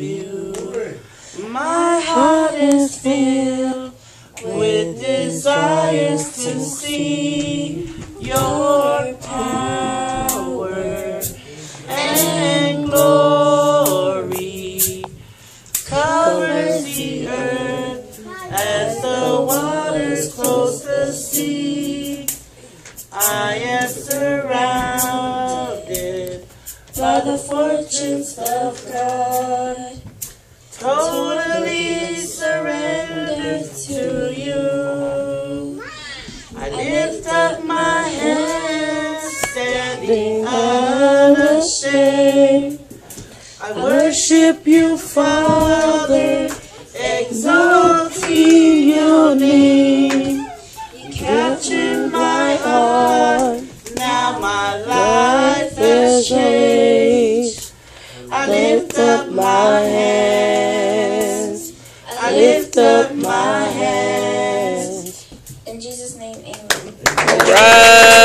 you. My heart is filled with desires to see your power and glory. Covers the earth as the waters close the sea. I am surrounded by the fortunes of God. Totally surrendered to you. I lift up my hands, standing unashamed. I worship you, Father, exalting your name. You captured my heart, now my life has changed. I lift up my hands, I lift up my hands. In Jesus' name, amen. Right.